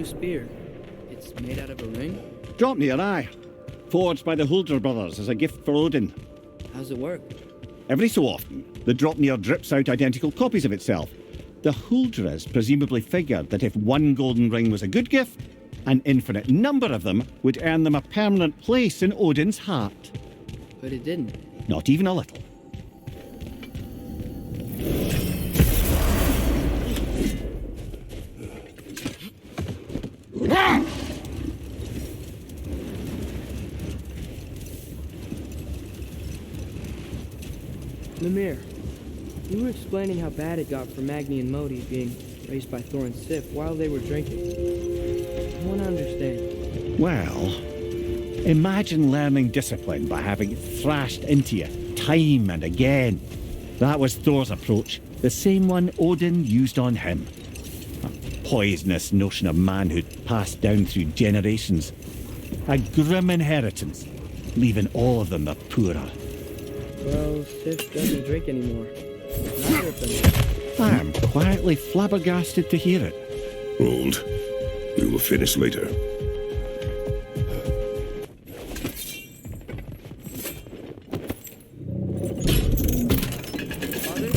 spear. It's made out of a ring? Drop near eye. Forged by the Huldra brothers as a gift for Odin. How's it work? Every so often, the Dropnir drips out identical copies of itself. The Huldras presumably figured that if one golden ring was a good gift, an infinite number of them would earn them a permanent place in Odin's heart. But it didn't. Not even a little. Mimir, you were explaining how bad it got for Magni and Modi being raised by Thor and Sif while they were drinking. I want to understand. Well, imagine learning discipline by having it thrashed into you time and again. That was Thor's approach, the same one Odin used on him. A poisonous notion of manhood passed down through generations. A grim inheritance, leaving all of them the poorer. Well, Sif doesn't drink anymore. Neither of them. I am quietly flabbergasted to hear it. Hold. We will finish later. Father?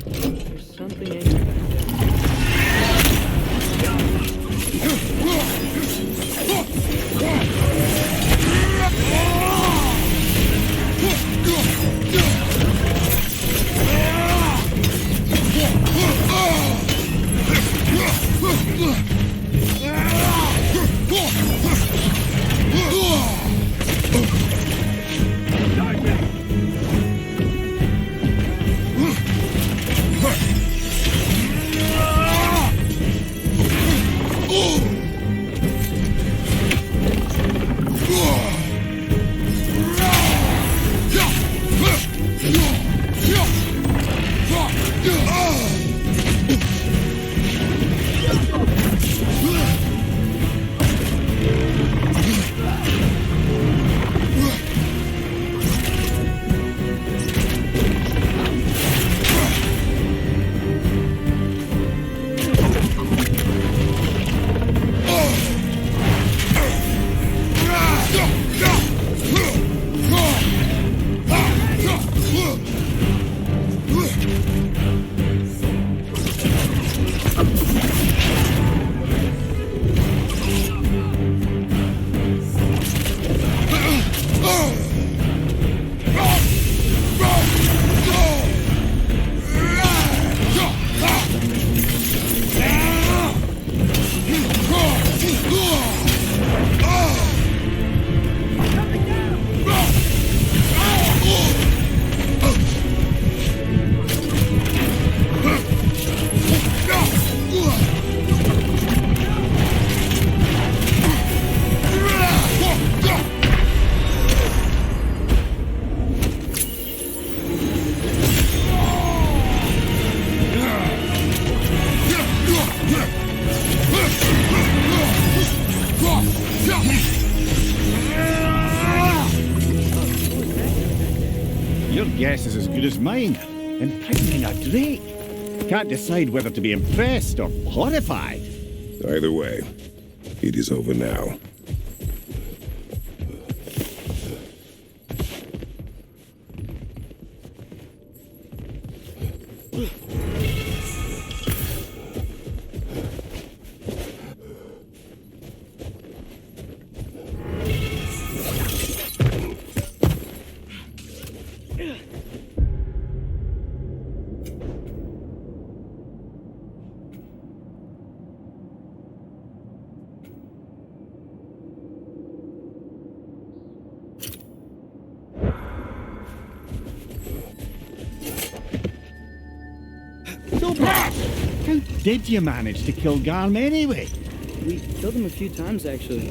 There's something angry back Your guess is as good as mine. Impregnating a drake. Can't decide whether to be impressed or horrified. Either way, it is over now. How did you manage to kill Garm anyway? We killed him a few times, actually,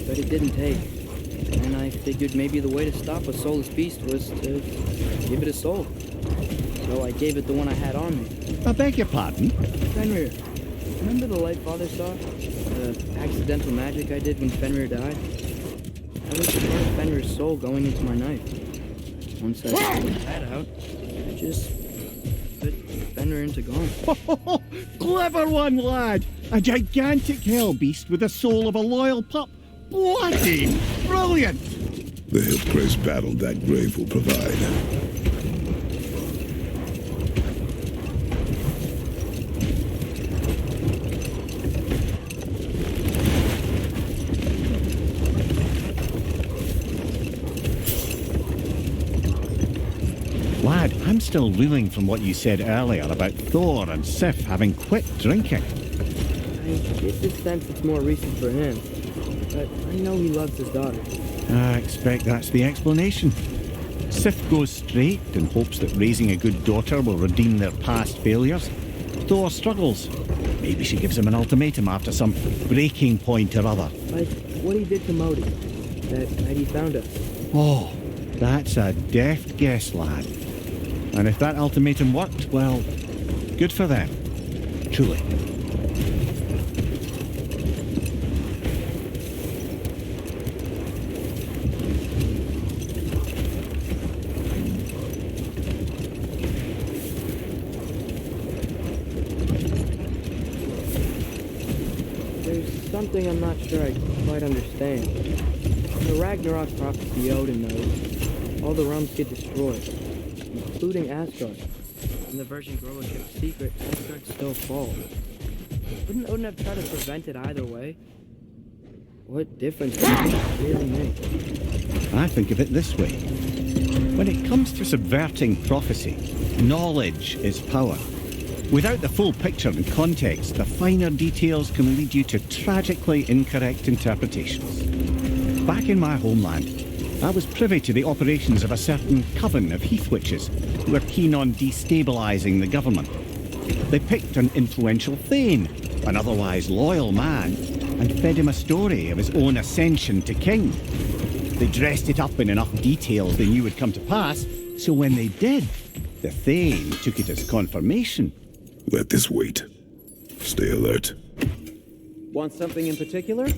but it didn't take. And I figured maybe the way to stop a soulless beast was to give it a soul. So I gave it the one I had on me. I beg your pardon? Fenrir, remember the light Father saw? The accidental magic I did when Fenrir died? That was part of Fenrir's soul going into my knife. Once I pulled that out, I just it, bend her into gone. Clever one, lad! A gigantic hell beast with the soul of a loyal pup. Bloody brilliant! The Hill-Grace battle that grave will provide. Lad, I'm still reeling from what you said earlier about Thor and Sif having quit drinking. I get the sense it's more recent for him, but I know he loves his daughter. I expect that's the explanation. Sif goes straight and hopes that raising a good daughter will redeem their past failures. Thor struggles. Maybe she gives him an ultimatum after some breaking point or other. Like what he did to Modi, that night he found us. Oh, that's a deft guess, lad. And if that ultimatum worked, well, good for them. Truly. There's something I'm not sure I quite understand. In the Ragnarok prophecy Odin knows, all the realms get destroyed, including Asgard. In the version Grover kept secret, Asgard still falls. Wouldn't Odin have tried to prevent it either way? What difference does it really make? I think of it this way. When it comes to subverting prophecy, knowledge is power. Without the full picture and context, the finer details can lead you to tragically incorrect interpretations. Back in my homeland, I was privy to the operations of a certain coven of heath witches who were keen on destabilising the government. They picked an influential Thane, an otherwise loyal man, and fed him a story of his own ascension to king. They dressed it up in enough details they knew would come to pass, so when they did, the Thane took it as confirmation. Let this wait. Stay alert. Want something in particular?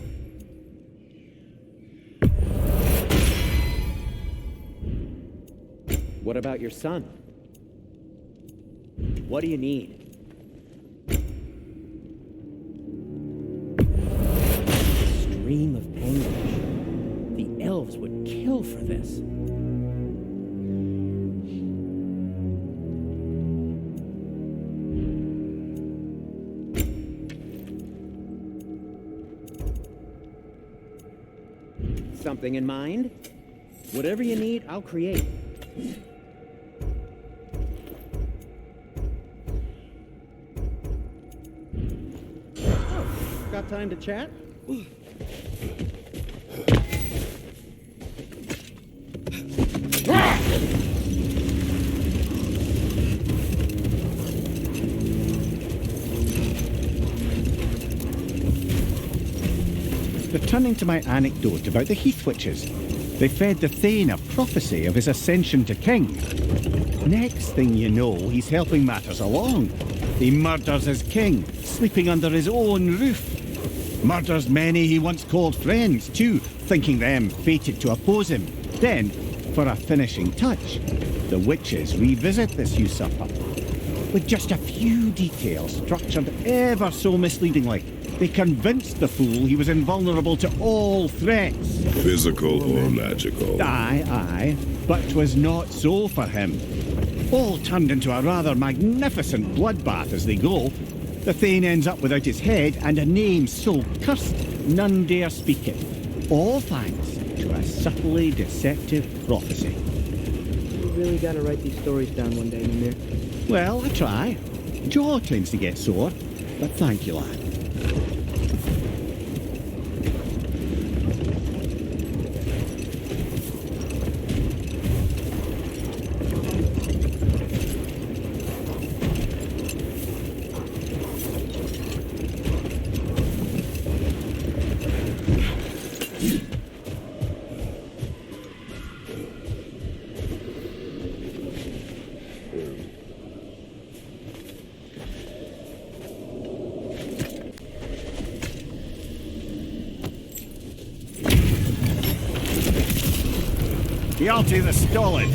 What about your son? What do you need? Stream of anguish. The elves would kill for this. Something in mind? Whatever you need, I'll create. Oh, got time to chat? Returning to my anecdote about the heath witches, they fed the Thane a prophecy of his ascension to king. Next thing you know, he's helping matters along. He murders his king, sleeping under his own roof. Murders many he once called friends, too, thinking them fated to oppose him. Then, for a finishing touch, the witches revisit this usurper. With just a few details structured ever so misleadingly, they convinced the fool he was invulnerable to all threats. Physical or magical? Aye, but 'twas not so for him. All turned into a rather magnificent bloodbath as they go. The Thane ends up without his head and a name so cursed none dare speak it. All thanks to a subtly deceptive prophecy. You really gotta write these stories down one day, Mimir. Well, I try. Jaw tends to get sore, but thank you, lad. Hjalti the Stolid.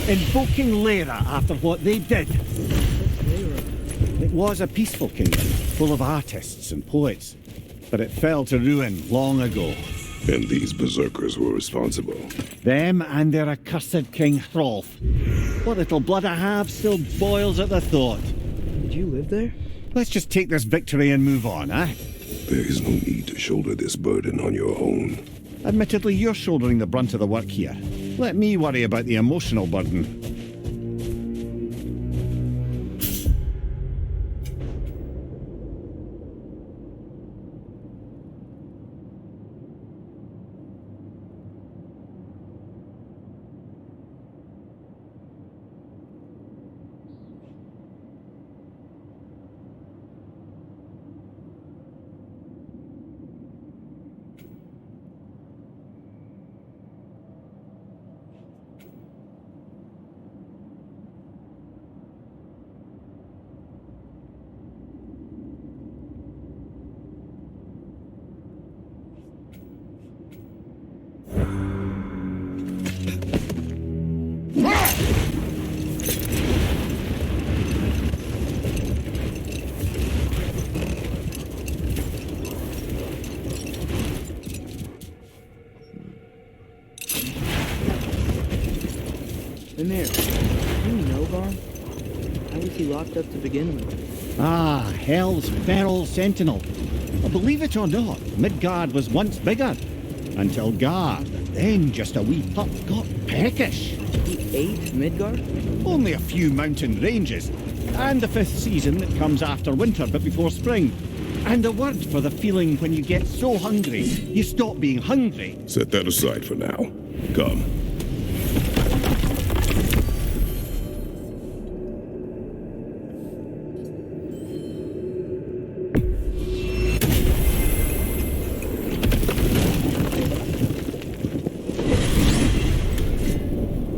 Invoking Lera after what they did. It was a peaceful kingdom, full of artists and poets, but it fell to ruin long ago. And these berserkers were responsible. Them and their accursed King Hrolf. What little blood I have still boils at the thought. Did you live there? Let's just take this victory and move on, eh? There is no need to shoulder this burden on your own. Admittedly, you're shouldering the brunt of the work here. Let me worry about the emotional burden. Mimir, do you know Garm? How was he locked up to begin with? Ah, Hell's feral sentinel. Well, believe it or not, Midgard was once bigger. Until Gard, then just a wee pup, got peckish. He ate Midgard? Only a few mountain ranges. And the fifth season that comes after winter but before spring. And a word for the feeling when you get so hungry, you stop being hungry. Set that aside for now. Come.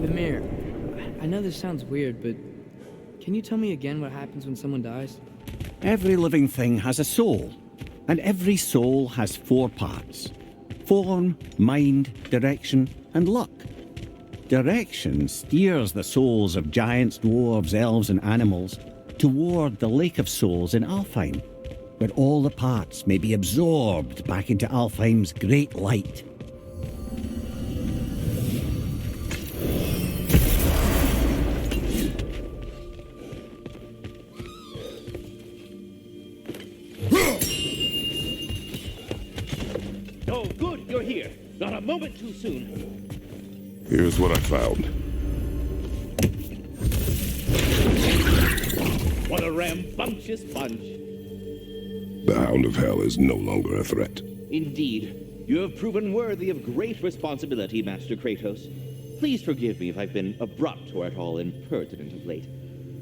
Mimir, I know this sounds weird, but can you tell me again what happens when someone dies? Every living thing has a soul, and every soul has 4 parts. Form, mind, direction, and luck. Direction steers the souls of giants, dwarves, elves, and animals toward the Lake of Souls in Alfheim, where all the parts may be absorbed back into Alfheim's great light. Oh, good, you're here. Not a moment too soon. Here's what I found. What a rambunctious bunch. The Hound of Hell is no longer a threat. Indeed. You have proven worthy of great responsibility, Master Kratos. Please forgive me if I've been abrupt or at all impertinent of late.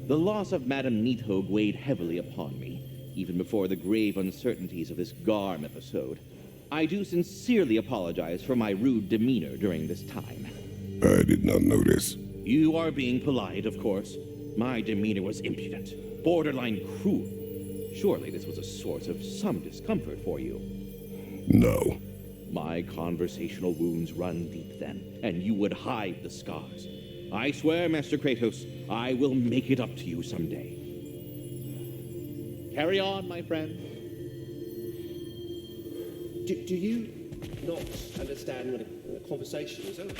The loss of Madame Needhog weighed heavily upon me, even before the grave uncertainties of this Garm episode. I do sincerely apologize for my rude demeanor during this time. I did not notice. You are being polite, of course. My demeanor was impudent, borderline cruel. Surely this was a source of some discomfort for you. No. My conversational wounds run deep then, and you would hide the scars. I swear, Master Kratos, I will make it up to you someday. Carry on, my friend. Do you not understand when a conversation is over?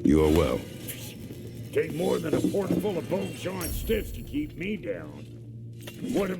You are well. Take more than a port full of bone-shawing stiffs to keep me down. What